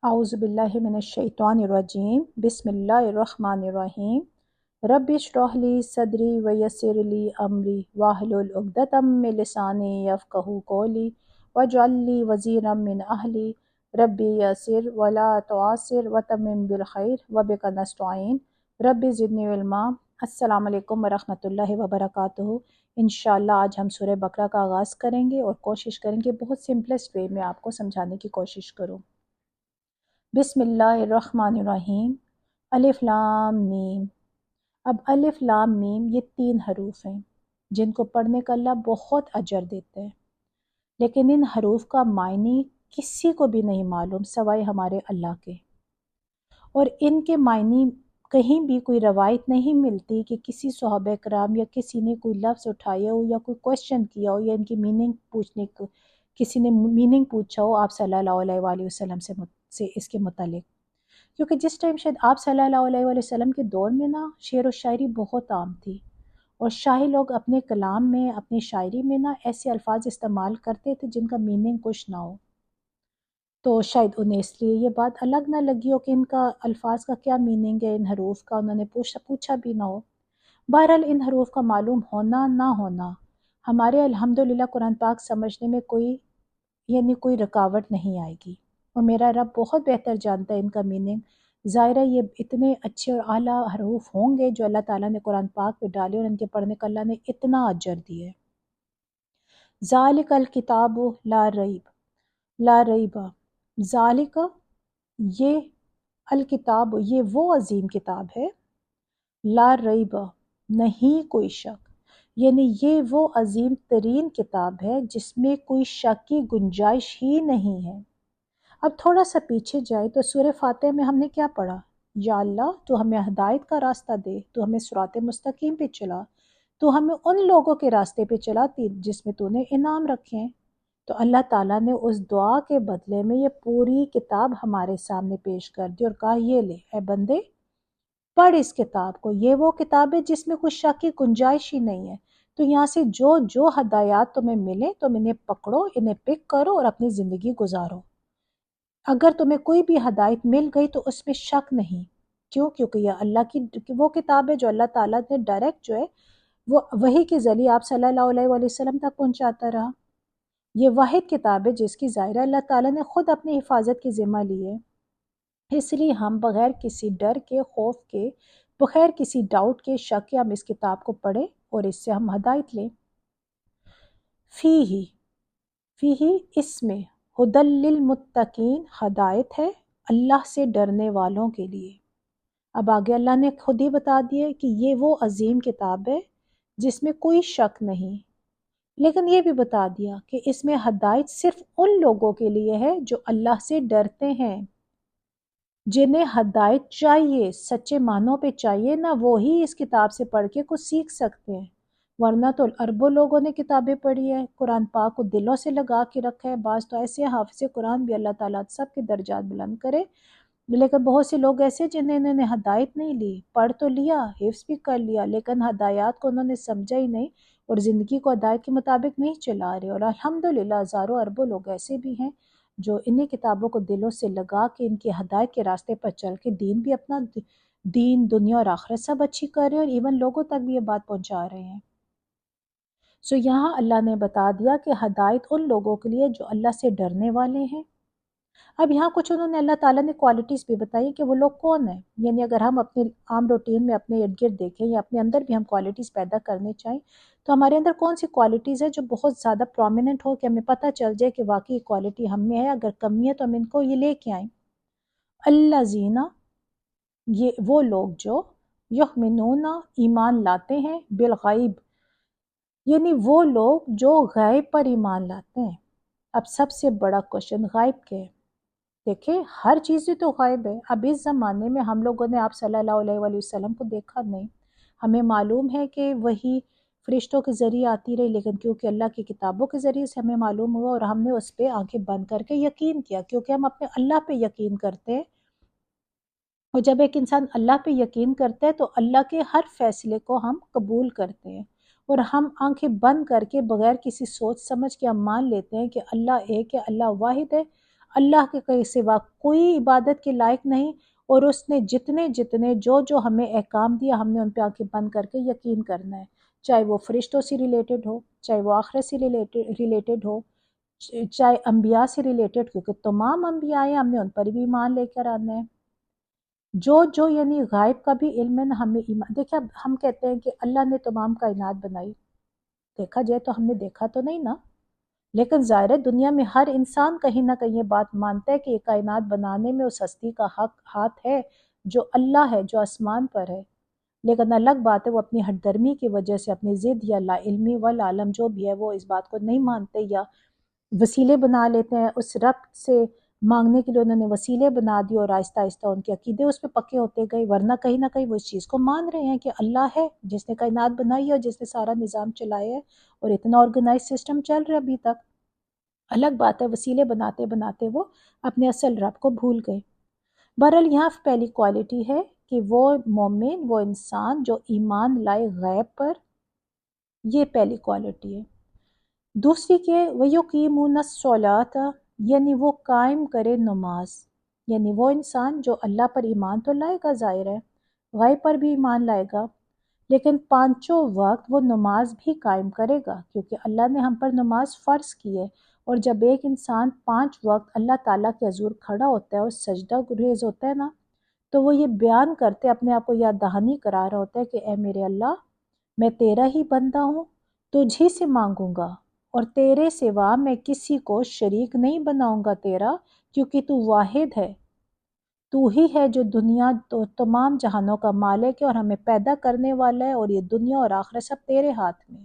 اعوذ باللہ من الشیطان الرجیم بسم اللہ الرحمن الرحیم رب اشرح لی صدری ویسر لی امری واحلل عقدۃ من لسانی یفقہوا قولی واجعل لی وزیرا من اہلی ربی یسر ولا تعسر وتمم بالخیر وبک نستعین رب زدنی علما۔ السلام علیکم ورحمۃ اللہ وبرکاتہ۔ انشاءاللہ آج ہم سورہ بقرہ کا آغاز کریں گے اور کوشش کریں گے بہت سمپلسٹ وے میں آپ کو سمجھانے کی کوشش کروں۔ بسم اللہ الرحمن الرحیم۔ الف لام میم۔ اب الف لام میم یہ 3 حروف ہیں جن کو پڑھنے کا اللہ بہت اجر دیتے ہیں، لیکن ان حروف کا معنی کسی کو بھی نہیں معلوم سوائے ہمارے اللہ کے، اور ان کے معنی کہیں بھی کوئی روایت نہیں ملتی کہ کسی صحابہ کرام یا کسی نے کوئی لفظ اٹھایا ہو یا کوئی کوشچن کیا ہو یا ان کی میننگ پوچھنے کو کسی نے میننگ پوچھا ہو آپ صلی اللہ علیہ وآلہ وسلم سے اس کے متعلق، کیونکہ جس ٹائم شاید آپ صلی اللہ علیہ وآلہ وسلم کے دور میں نا شعر و شاعری بہت عام تھی، اور شاہی لوگ اپنے کلام میں اپنی شاعری میں نا ایسے الفاظ استعمال کرتے تھے جن کا میننگ کچھ نہ ہو، تو شاید انہیں اس لیے یہ بات الگ نہ لگی ہو کہ ان کا الفاظ کا کیا میننگ ہے، ان حروف کا انہوں نے پوچھا بھی نہ ہو۔ بہرحال ان حروف کا معلوم ہونا نہ ہونا ہمارے الحمدللہ قرآن پاک سمجھنے میں کوئی رکاوٹ نہیں آئے گی، اور میرا رب بہت بہتر جانتا ہے ان کا میننگ۔ ظاہر ہے یہ اتنے اچھے اور اعلیٰ حروف ہوں گے جو اللہ تعالیٰ نے قرآن پاک پہ ڈالے اور ان کے پڑھنے کا اللہ نے اتنا اجر دیا ہے۔ ذالک الکتاب لا ریب، ذالک یہ الکتاب یہ وہ عظیم کتاب ہے، لا ریب نہیں کوئی شک، یعنی یہ وہ عظیم ترین کتاب ہے جس میں کوئی شک کی گنجائش ہی نہیں ہے۔ اب تھوڑا سا پیچھے جائے تو سورہ فاتح میں ہم نے کیا پڑھا؟ یا اللہ تو ہمیں ہدایت کا راستہ دے، تو ہمیں صراط مستقیم پہ چلا، تو ہمیں ان لوگوں کے راستے پہ چلاتی جس میں تو نے انعام رکھے ہیں۔ تو اللہ تعالیٰ نے اس دعا کے بدلے میں یہ پوری کتاب ہمارے سامنے پیش کر دی اور کہا یہ لے اے بندے پڑھ اس کتاب کو، یہ وہ کتاب ہے جس میں کوئی شک کی گنجائش ہی نہیں ہے، تو یہاں سے جو ہدایات تمہیں ملیں تم انہیں پکڑو، انہیں پک کرو اور اپنی زندگی گزارو۔ اگر تمہیں کوئی بھی ہدایت مل گئی تو اس میں شک نہیں، کیوں؟ کیونکہ یہ اللہ کی وہ کتاب ہے جو اللہ تعالیٰ نے ڈائریکٹ جو ہے وہ وحی کے ذریعے آپ صلی اللہ علیہ وآلہ وسلم تک پہنچاتا رہا۔ یہ واحد کتاب ہے جس کی ظاہرہ اللہ تعالیٰ نے خود اپنی حفاظت کی ذمہ لی ہے، اس لیے ہم بغیر کسی ڈر کے، خوف کے، بغیر کسی ڈاؤٹ کے، شک کے ہم اس کتاب کو پڑھیں اور اس سے ہم ہدایت لیں۔ فیہی اس میں ہدی للمتقین ہدایت ہے اللہ سے ڈرنے والوں کے لیے۔ اب آگے اللہ نے خود ہی بتا دیا کہ یہ وہ عظیم کتاب ہے جس میں کوئی شک نہیں، لیکن یہ بھی بتا دیا کہ اس میں ہدایت صرف ان لوگوں کے لیے ہے جو اللہ سے ڈرتے ہیں، جنہیں ہدایت چاہیے، سچے معنوں پہ چاہیے نا، وہی اس کتاب سے پڑھ کے کچھ سیکھ سکتے ہیں، ورنہ تو اربوں لوگوں نے کتابیں پڑھی ہے، قرآن پاک کو دلوں سے لگا کے رکھا ہے، بعض تو ایسے حافظ قرآن بھی اللہ تعالیٰ سب کے درجات بلند کرے، لیکن بہت سے لوگ ایسے جنہوں نے ہدایت نہیں لی، پڑھ تو لیا، حفظ بھی کر لیا، لیکن ہدایات کو انہوں نے سمجھا ہی نہیں اور زندگی کو ہدایت کے مطابق نہیں چلا رہے، اور الحمدللہ ہزاروں اربوں لوگ ایسے بھی ہیں جو انہیں کتابوں کو دلوں سے لگا کے ان کی ہدایت کے راستے پر چل کے دین بھی اپنا دین دنیا اور آخرت سب اچھی کر رہے ہیں، اور ایون لوگوں تک بھی یہ بات پہنچا رہے ہیں۔ سو یہاں اللہ نے بتا دیا کہ ہدایت ان لوگوں کے لیے جو اللہ سے ڈرنے والے ہیں۔ اب یہاں کچھ انہوں نے اللہ تعالیٰ نے کوالٹیز بھی بتائی کہ وہ لوگ کون ہیں، یعنی اگر ہم اپنے عام روٹین میں اپنے ارد گرد دیکھیں یا اپنے اندر بھی ہم کوالٹیز پیدا کرنے چاہیں تو ہمارے اندر کون سی کوالٹیز ہے جو بہت زیادہ پرومیننٹ ہو کہ ہمیں پتہ چل جائے کہ واقعی کوالٹی ہم میں ہے، اگر کمی ہے تو ہم ان کو یہ لے کے آئیں۔ الذین یہ وہ لوگ جو یؤمنون ایمان لاتے ہیں بالغیب، یعنی وہ لوگ جو غیب پر ایمان لاتے ہیں۔ اب سب سے بڑا کوشچن غیب کے، دیکھیں ہر چیز تو غائب ہے، اب اس زمانے میں ہم لوگوں نے آپ صلی اللہ علیہ وآلہ وسلم کو دیکھا نہیں، ہمیں معلوم ہے کہ وہی فرشتوں کے ذریعے آتی رہی، لیکن کیونکہ اللہ کی کتابوں کے ذریعے سے ہمیں معلوم ہوا اور ہم نے اس پہ آنکھیں بند کر کے یقین کیا، کیونکہ ہم اپنے اللہ پہ یقین کرتے ہیں، اور جب ایک انسان اللہ پہ یقین کرتا ہے تو اللہ کے ہر فیصلے کو ہم قبول کرتے ہیں، اور ہم آنکھیں بند کر کے بغیر کسی سوچ سمجھ کے ہم مان لیتے ہیں کہ اللہ ایک ہے، اللہ واحد ہے، اللہ کے سوا کوئی عبادت کے لائق نہیں، اور اس نے جتنے جتنے جو ہمیں احکام دیا ہم نے ان پہ آنکھیں بند کر کے یقین کرنا ہے، چاہے وہ فرشتوں سے ریلیٹڈ ہو، چاہے وہ آخرت سے ریلیٹڈ ہو، چاہے انبیاء سے ریلیٹڈ، کیونکہ تمام انبیاء ہیں، ہم نے ان پر بھی ایمان لے کر آنا ہے۔ جو یعنی غائب کا بھی علم ہے نا، ہمیں ایمان، دیکھیں اب ہم کہتے ہیں کہ اللہ نے تمام کائنات بنائی، دیکھا جائے تو ہم نے دیکھا تو نہیں نا، لیکن ظاہر ہے دنیا میں ہر انسان کہیں نہ کہیں یہ بات مانتا ہے کہ یہ کائنات بنانے میں اس ہستی کا ہاتھ ہے جو اللہ ہے، جو آسمان پر ہے، لیکن الگ بات ہے وہ اپنی ہٹ درمی کی وجہ سے، اپنی ضد یا لا علمی والعالم جو بھی ہے وہ اس بات کو نہیں مانتے، یا وسیلے بنا لیتے ہیں اس رب سے مانگنے کے لیے، انہوں نے وسیلے بنا دی اور آہستہ آہستہ ان کے عقیدے اس پہ پکے ہوتے گئے، ورنہ کہیں نہ کہیں وہ اس چیز کو مان رہے ہیں کہ اللہ ہے جس نے کائنات بنائی ہے اور جس نے سارا نظام چلایا ہے، اور اتنا آرگنائز سسٹم چل رہا ہے ابھی تک۔ الگ بات ہے وسیلے بناتے بناتے وہ اپنے اصل رب کو بھول گئے۔ بہرحال یہاں پہلی کوالٹی ہے کہ وہ مومن، وہ انسان جو ایمان لائے غیب پر، یہ پہلی کوالٹی ہے۔ دوسری کہ وَيُقِيمُونَ الصَّلَاةَ، یعنی وہ قائم کرے نماز، یعنی وہ انسان جو اللہ پر ایمان تو لائے گا، ظاہر ہے غیب پر بھی ایمان لائے گا، لیکن پانچوں وقت وہ نماز بھی قائم کرے گا، کیونکہ اللہ نے ہم پر نماز فرض کی ہے، اور جب ایک انسان 5 وقت اللہ تعالیٰ کے حضور کھڑا ہوتا ہے اور سجدہ ریز ہوتا ہے نا، تو وہ یہ بیان کرتے اپنے آپ کو یاد دہانی کرا رہا ہوتا ہے کہ اے میرے اللہ، میں تیرا ہی بندہ ہوں، تجھ ہی سے مانگوں گا، اور تیرے سوا میں کسی کو شریک نہیں بناؤں گا تیرا، کیونکہ تو واحد ہے، تو ہی ہے جو دنیا تو تمام جہانوں کا مالک ہے اور ہمیں پیدا کرنے والا ہے، اور یہ دنیا اور آخرت سب تیرے ہاتھ میں۔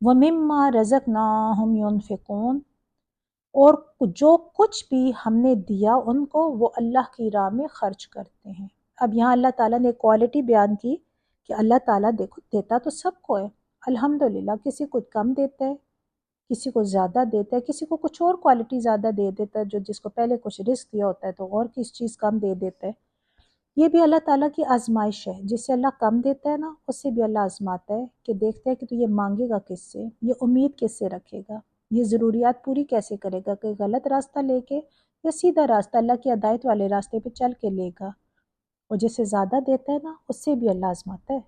وَمِمَّا رَزَقْنَاهُمْ يُنْفِقُونَ، اور جو کچھ بھی ہم نے دیا ان کو وہ اللہ کی راہ میں خرچ کرتے ہیں۔ اب یہاں اللہ تعالیٰ نے کوالٹی بیان کی کہ اللہ تعالیٰ دیکھو دیتا تو سب کو ہے، الحمدللہ، کسی کو کم دیتا ہے، کسی کو زیادہ دیتا ہے، کسی کو کچھ اور کوالٹی زیادہ دے دیتا ہے، جو جس کو پہلے کچھ رزق دیا ہوتا ہے تو اور کس چیز کم دے دیتا ہے۔ یہ بھی اللہ تعالیٰ کی آزمائش ہے، جس سے اللہ کم دیتا ہے نا اس سے بھی اللہ آزماتا ہے کہ دیکھتا ہے کہ تو یہ مانگے گا کس سے، یہ امید کس سے رکھے گا، یہ ضروریات پوری کیسے کرے گا، کہ غلط راستہ لے کے یا سیدھا راستہ اللہ کی ہدایت والے راستے پہ چل کے لے گا۔ اور جس سے زیادہ دیتا ہے نا اس سے بھی اللہ آزماتا ہے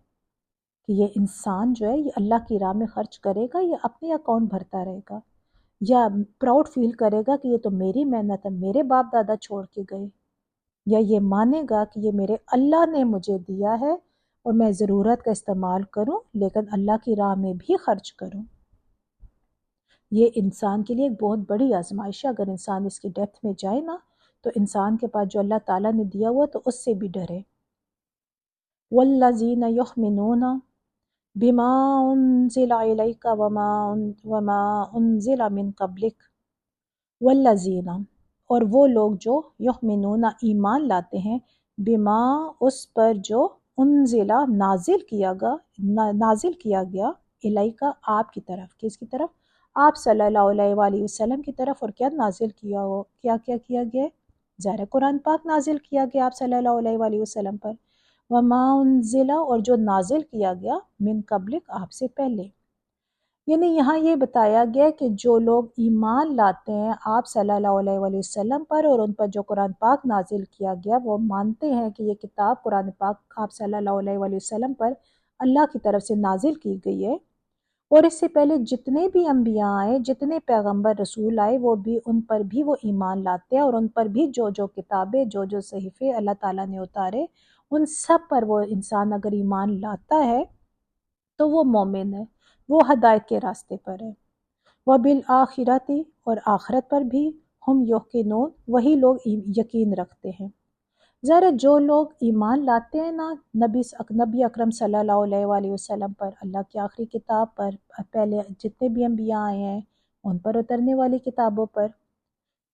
کہ یہ انسان جو ہے یہ اللہ کی راہ میں خرچ کرے گا یا اپنے اکاؤنٹ بھرتا رہے گا، یا پراؤڈ فیل کرے گا کہ یہ تو میری محنت ہے، میرے باپ دادا چھوڑ کے گئے، یا یہ مانے گا کہ یہ میرے اللہ نے مجھے دیا ہے اور میں ضرورت کا استعمال کروں لیکن اللہ کی راہ میں بھی خرچ کروں۔ یہ انسان کے لیے ایک بہت بڑی آزمائش ہے، اگر انسان اس کی ڈیپتھ میں جائے نا تو انسان کے پاس جو اللہ تعالیٰ نے دیا ہوا تو اس سے بھی ڈرے۔ وَالَّذِينَ يُؤْمِنُونَ بِمَا أُنزِلَ إِلَيْكَ وَمَا أُنزِلَ مِن قَبْلِكَ، وَالَّذِينَ، اور وہ لوگ جو یؤمنون ایمان لاتے ہیں، بما اس پر جو انزلہ نازل کیا گیا، الیکا آپ کی طرف، کس کی طرف؟ آپ صلی اللہ علیہ وآلہ وسلم کی طرف۔ اور کیا نازل کیا کیا گیا؟ ظاہر قرآن پاک نازل کیا گیا آپ صلی اللہ علیہ وآلہ وسلم پر۔ وما انزلہ، اور جو نازل کیا گیا، من قبلک، آپ سے پہلے، یعنی یہاں یہ بتایا گیا کہ جو لوگ ایمان لاتے ہیں آپ صلی اللہ علیہ وآلہ وسلم پر اور ان پر جو قرآن پاک نازل کیا گیا، وہ مانتے ہیں کہ یہ کتاب قرآن پاک آپ صلی اللہ علیہ وآلہ وسلم پر اللہ کی طرف سے نازل کی گئی ہے، اور اس سے پہلے جتنے بھی انبیاء آئے، جتنے پیغمبر رسول آئے، وہ بھی ان پر بھی وہ ایمان لاتے ہیں، اور ان پر بھی جو کتابیں، جو صحیفے اللہ تعالیٰ نے اتارے، ان سب پر وہ انسان اگر ایمان لاتا ہے تو وہ مومن ہے، وہ ہدایت کے راستے پر ہے۔ وَبِالْآخِرَةِ، اور آخرت پر بھی، ہم یوقنون، وہی لوگ یقین رکھتے ہیں۔ ذرا جو لوگ ایمان لاتے ہیں نا نبی اکرم صلی اللہ علیہ وآلہ وسلم پر، اللہ کی آخری کتاب پر، پہلے جتنے بھی انبیاء آئے ہیں ان پر اترنے والی کتابوں پر،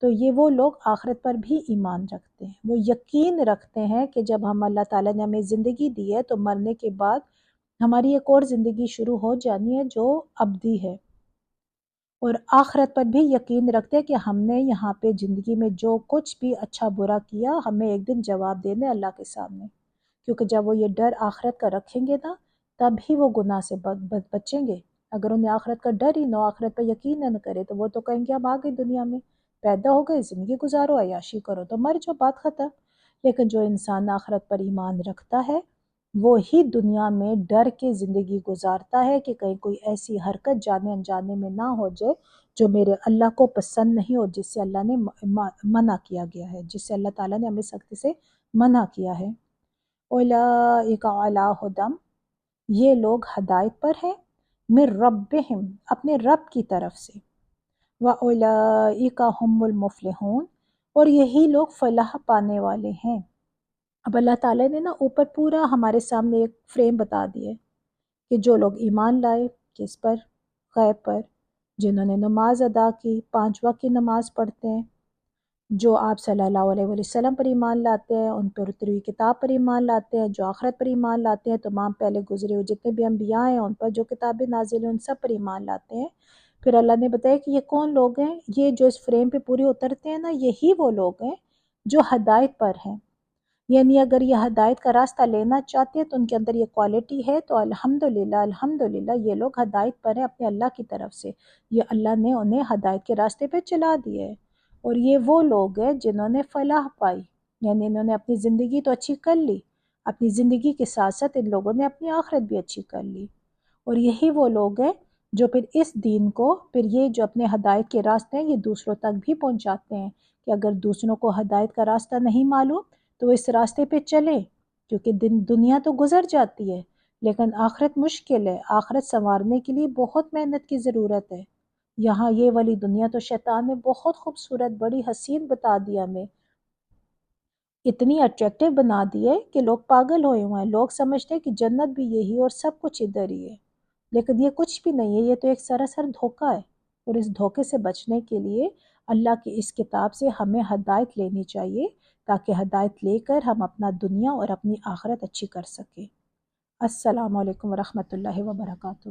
تو یہ وہ لوگ آخرت پر بھی ایمان رکھتے ہیں، وہ یقین رکھتے ہیں کہ جب ہم اللہ تعالیٰ نے ہمیں زندگی دی ہے تو مرنے کے بعد ہماری ایک اور زندگی شروع ہو جانی ہے جو ابدی ہے، اور آخرت پر بھی یقین رکھتے ہیں کہ ہم نے یہاں پہ زندگی میں جو کچھ بھی اچھا برا کیا ہمیں ایک دن جواب دینے اللہ کے سامنے، کیونکہ جب وہ یہ ڈر آخرت کا رکھیں گے نا تب ہی وہ گناہ سے بچیں گے۔ اگر انہیں آخرت کا ڈر ہی نہ، آخرت پہ یقین نہ کرے تو وہ تو کہیں گے اب آ گئی دنیا میں، پیدا ہو گئے، زندگی گزارو، عیاشی کرو تو مر جاؤ، بات ختم۔ لیکن جو انسان آخرت پر ایمان رکھتا ہے وہی دنیا میں ڈر کے زندگی گزارتا ہے کہ کہیں کوئی ایسی حرکت جانے انجانے میں نہ ہو جائے جو میرے اللہ کو پسند نہیں اور جس سے اللہ نے منع کیا گیا ہے، جس سے اللہ تعالیٰ نے ہمیں سختی سے منع کیا ہے۔ اولئک علی ھدی، یہ لوگ ہدایت پر ہیں، من ربہم، اپنے رب کی طرف سے، وَأُولَئِکَ هُمُ الْمُفْلِحُونَ، اور یہی لوگ فلاح پانے والے ہیں۔ اب اللہ تعالیٰ نے نا اوپر پورا ہمارے سامنے ایک فریم بتا دیا کہ جو لوگ ایمان لائے کس پر؟ غیب پر، جنہوں نے نماز ادا کی، 5 وقت کی نماز پڑھتے ہیں، جو آپ صلی اللہ علیہ وسلم پر ایمان لاتے ہیں، ان پر اتری ہوئی کتاب پر ایمان لاتے ہیں، جو آخرت پر ایمان لاتے ہیں، تمام پہلے گزرے ہوئے جتنے بھی انبیاء ہیں ان پر جو کتابیں نازل ہیں ان سب پر ایمان لاتے ہیں۔ پھر اللہ نے بتایا کہ یہ کون لوگ ہیں، یہ جو اس فریم پہ پوری اترتے ہیں نا، یہی وہ لوگ ہیں جو ہدایت پر ہیں۔ یعنی اگر یہ ہدایت کا راستہ لینا چاہتے ہیں تو ان کے اندر یہ کوالٹی ہے، تو الحمدللہ الحمدللہ یہ لوگ ہدایت پر ہیں اپنے اللہ کی طرف سے، یہ اللہ نے انہیں ہدایت کے راستے پہ چلا دیا ہے۔ اور یہ وہ لوگ ہیں جنہوں نے فلاح پائی، یعنی انہوں نے اپنی زندگی تو اچھی کر لی، اپنی زندگی کے ساتھ ساتھ ان لوگوں نے اپنی آخرت بھی اچھی کر لی۔ اور یہی وہ لوگ ہیں جو پھر اس دین کو، پھر یہ جو اپنے ہدایت کے راستے ہیں یہ دوسروں تک بھی پہنچاتے ہیں، کہ اگر دوسروں کو ہدایت کا راستہ نہیں معلوم تو اس راستے پہ چلیں، کیونکہ دنیا تو گزر جاتی ہے لیکن آخرت مشکل ہے، آخرت سنوارنے کے لیے بہت محنت کی ضرورت ہے۔ یہاں یہ والی دنیا تو شیطان نے بہت خوبصورت، بڑی حسین بتا دیا ہمیں، اتنی اٹریکٹیو بنا دی ہے کہ لوگ پاگل ہوئے ہوئے ہیں، لوگ سمجھتے ہیں کہ جنت بھی یہی اور سب کچھ ادھر ہی ہے، لیکن یہ کچھ بھی نہیں ہے، یہ تو ایک سراسر دھوکہ ہے۔ اور اس دھوکے سے بچنے کے لیے اللہ کی اس کتاب سے ہمیں ہدایت لینی چاہیے، تاکہ ہدایت لے کر ہم اپنا دنیا اور اپنی آخرت اچھی کر سکیں۔ السلام علیکم ورحمۃ اللہ وبرکاتہ۔